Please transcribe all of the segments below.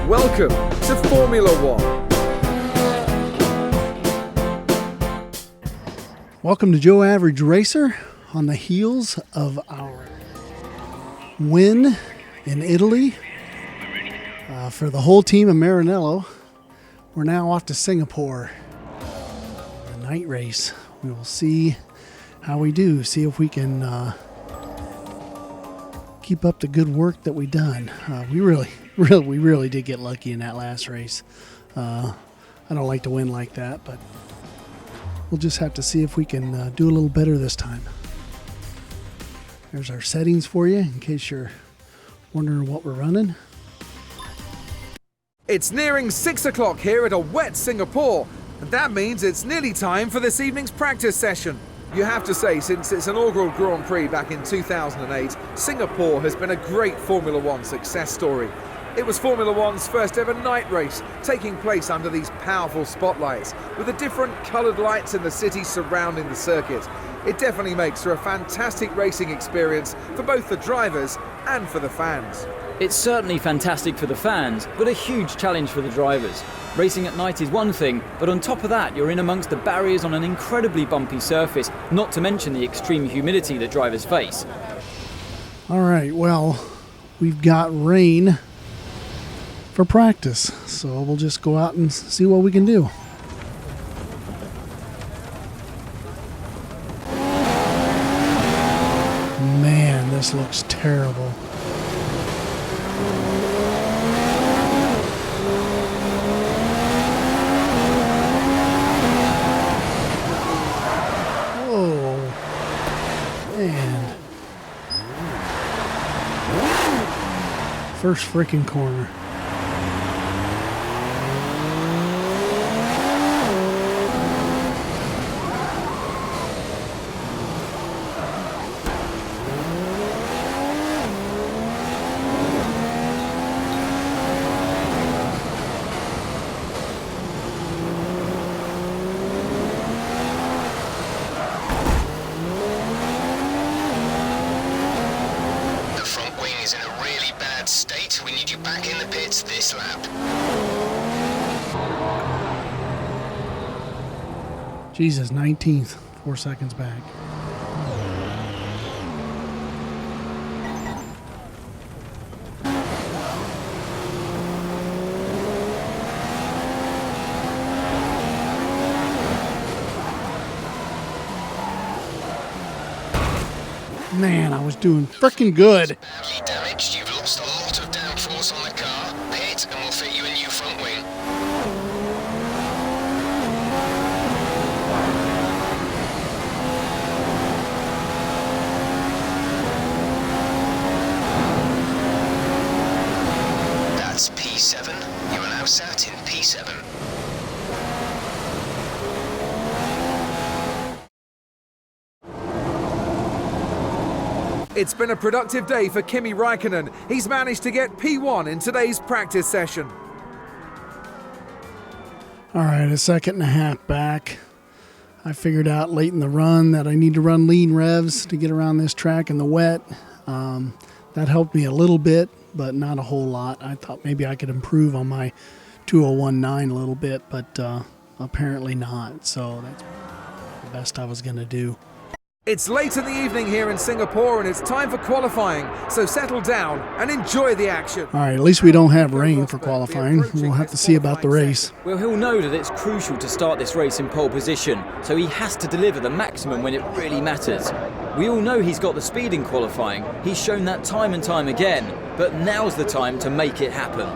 Welcome to Formula One. Welcome to Joe Average Racer. On the heels of our win in Italy for the whole team of Maranello, we're now off to Singapore. The night race. We will see how we do. See if we can keep up the good work that we've done. We really did get lucky in that last race. I don't like to win like that, but we'll just have to see if we can do a little better this time. There's our settings for you in case you're wondering what we're running. It's nearing 6 o'clock here at a wet Singapore, and that means it's nearly time for this evening's practice session. You have to say, since its inaugural Grand Prix back in 2008, Singapore has been a great Formula One success story. It was Formula One's first ever night race, taking place under these powerful spotlights, with the different coloured lights in the city surrounding the circuit. It definitely makes for a fantastic racing experience for both the drivers and for the fans. It's certainly fantastic for the fans, but a huge challenge for the drivers. Racing at night is one thing, but on top of that, you're in amongst the barriers on an incredibly bumpy surface, not to mention the extreme humidity that drivers face. All right, well, we've got rain for practice, so we'll just go out and see what we can do. Man, this looks terrible. Oh, man. First freaking corner. State, we need you back in the pits this lap. Jesus, 19th, 4 seconds back. Man, I was doing freaking good. Badly damaged, you've lost a lot of downforce on the car. Pit and we'll fit you a new front wing. That's P7. You are now sat in P7. It's been a productive day for Kimi Räikkönen. He's managed to get P1 in today's practice session. All right, a second and a half back. I figured out late in the run that I need to run lean revs to get around this track in the wet. That helped me a little bit, but not a whole lot. I thought maybe I could improve on my 2:01.9 a little bit, but apparently not. So that's the best I was going to do. It's late in the evening here in Singapore and it's time for qualifying, so settle down and enjoy the action. All right, at least we don't have rain for qualifying. We'll have to see about the race. Well, he'll know that it's crucial to start this race in pole position, so he has to deliver the maximum when it really matters. We all know he's got the speed in qualifying. He's shown that time and time again, but now's the time to make it happen.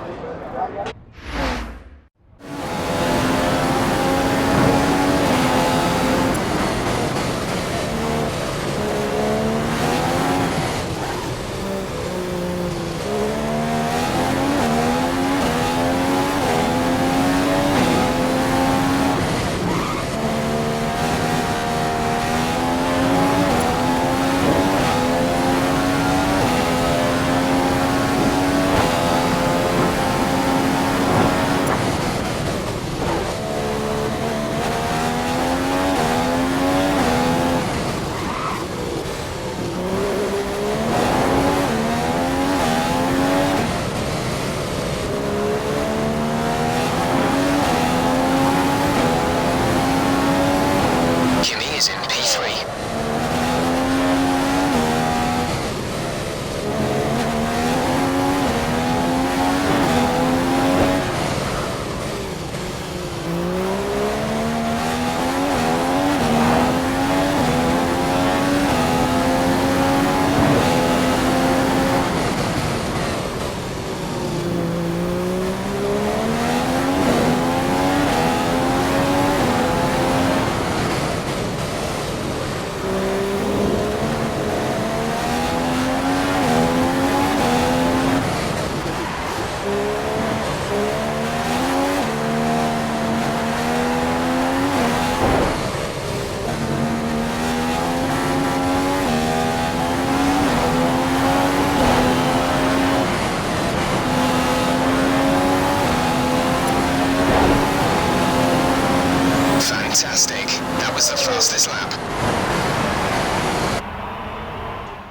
Fantastic. That was the fastest lap.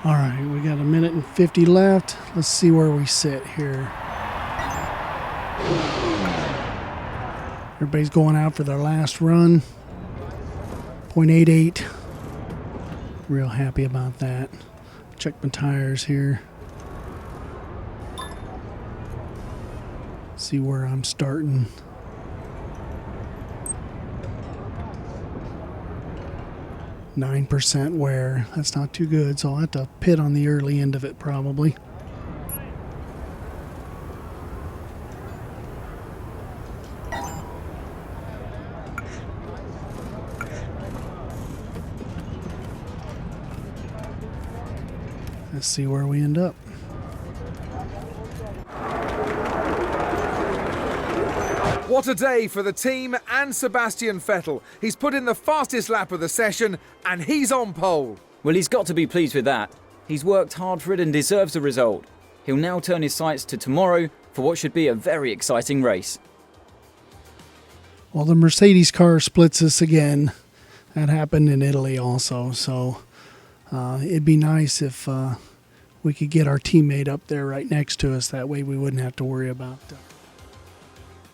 All right, we got a minute and 50 left. Let's see where we sit here. Everybody's going out for their last run. 0.88. Real happy about that. Check my tires here. See where I'm starting. %9 wear. That's not too good, so I'll have to pit on the early end of it probably. Let's see where we end up. What a day for the team and Sebastian Vettel. He's put in the fastest lap of the session and he's on pole. Well, he's got to be pleased with that. He's worked hard for it and deserves the result. He'll now turn his sights to tomorrow for what should be a very exciting race. Well, the Mercedes car splits us again. That happened in Italy also, so it'd be nice if we could get our teammate up there right next to us. That way we wouldn't have to worry about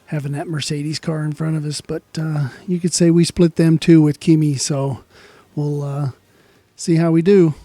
having that Mercedes car in front of us. But you could say we split them too with Kimi, so we'll see how we do.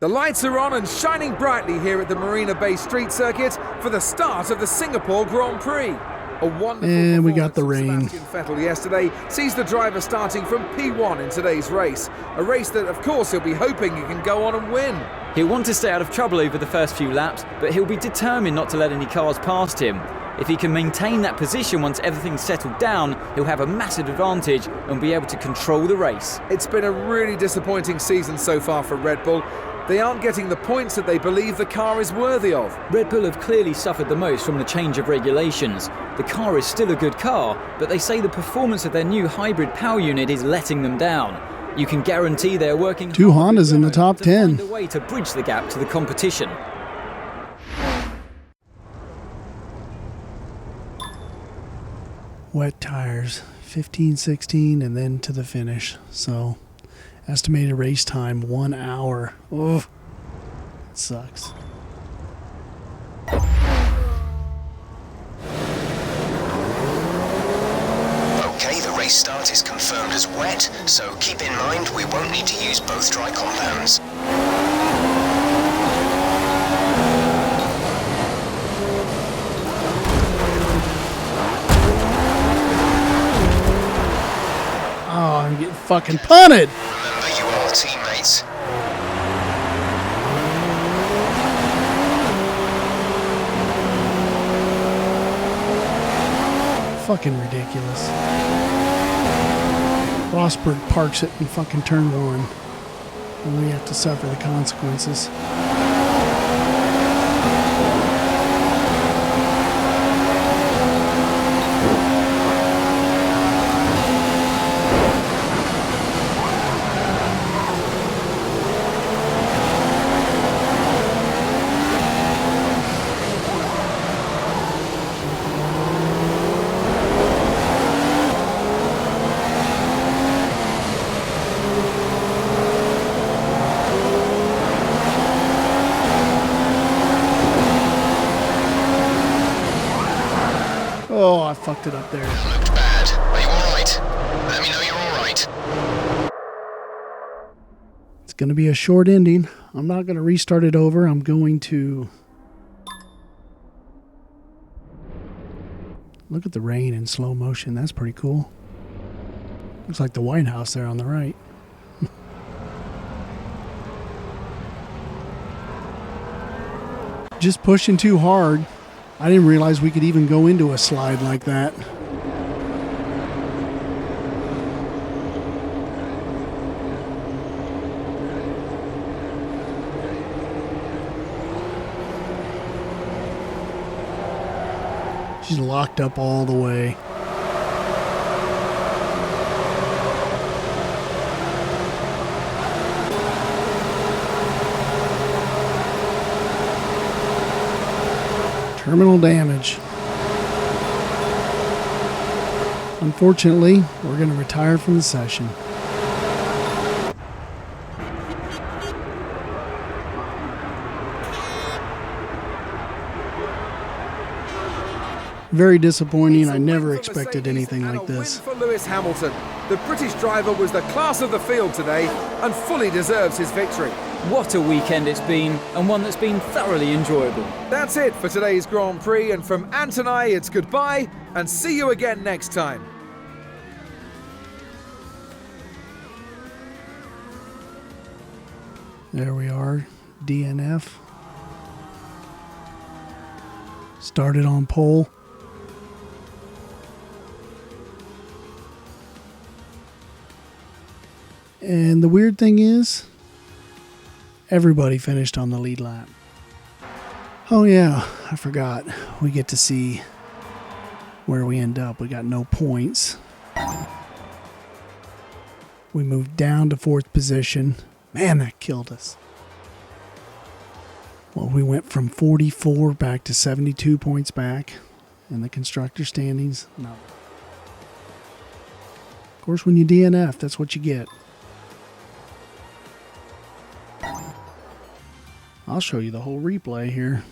The lights are on and shining brightly here at the Marina Bay Street Circuit for the start of the Singapore Grand Prix. A wonderful And we got the rain. Sebastian Vettel yesterday sees the driver starting from P1 in today's race. A race that, of course, he'll be hoping he can go on and win. He'll want to stay out of trouble over the first few laps, but he'll be determined not to let any cars past him. If he can maintain that position once everything's settled down, he'll have a massive advantage and be able to control the race. It's been a really disappointing season so far for Red Bull. They aren't getting the points that they believe the car is worthy of. Red Bull have clearly suffered the most from the change of regulations. The car is still a good car, but they say the performance of their new hybrid power unit is letting them down. You can guarantee they're working Two Hondas in the top to 10. find a way to bridge the gap to the competition. Wet tires, 15, 16, and then to the finish. So, estimated race time, 1 hour. Oh, it sucks. Okay, the race start is confirmed as wet, so keep in mind we won't need to use both dry compounds. Oh, I'm getting fucking punted. Remember, you are teammates. Fucking ridiculous. Rosberg parks it in fucking turn 1. And we have to suffer the consequences. Oh, I fucked it up there. That looked bad. Are you alright? Let me know you're alright. It's going to be a short ending. I'm not going to restart it over. I'm going to look at the rain in slow motion. That's pretty cool. Looks like the White House there on the right. Just pushing too hard. I didn't realize we could even go into a slide like that. She's locked up all the way. Terminal damage. Unfortunately, we're going to retire from the session. Very disappointing. I never expected anything like this. For Lewis Hamilton, the British driver was the class of the field today and fully deserves his victory. What a weekend it's been, and one that's been thoroughly enjoyable. That's it for today's Grand Prix, and from Ant and I, it's goodbye and see you again next time. There we are, DNF. Started on pole. And the weird thing is, everybody finished on the lead lap. Oh yeah, I forgot. We get to see where we end up. We got no points. We moved down to 4th position. Man, that killed us. Well, we went from 44 back to 72 points back in the constructor standings. No. Of course, when you DNF, that's what you get. I'll show you the whole replay here.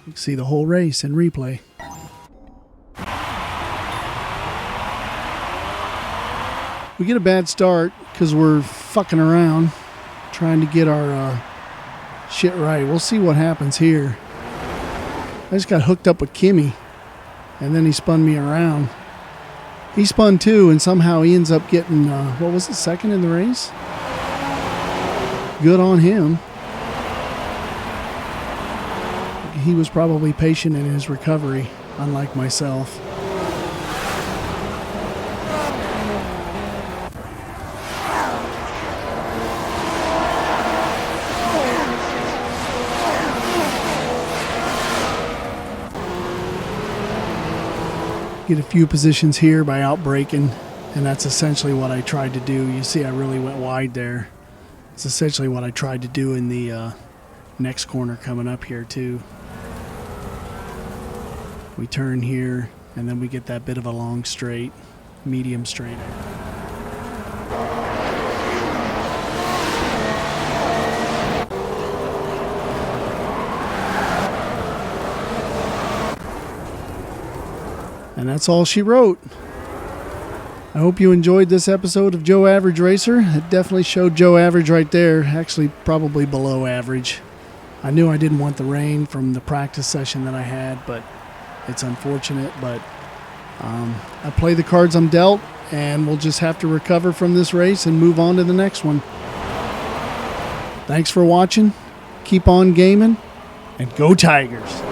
You can see the whole race in replay. We get a bad start because we're fucking around trying to get our shit right. We'll see what happens here. I just got hooked up with Kimmy, and then he spun me around. He spun too, and somehow he ends up getting, what was it, 2nd in the race? Good on him. He was probably patient in his recovery, unlike myself. Get a few positions here by outbraking, and that's essentially what I tried to do. You see I really went wide there. It's essentially what I tried to do in the next corner coming up here too. We turn here, and then we get that bit of a long straight, medium straight. And that's all she wrote. I hope you enjoyed this episode of Joe Average Racer. It definitely showed Joe Average right there, actually probably below average. I knew I didn't want the rain from the practice session that I had, but it's unfortunate. But I play the cards I'm dealt, and we'll just have to recover from this race and move on to the next one. Thanks for watching. Keep on gaming, and go Tigers!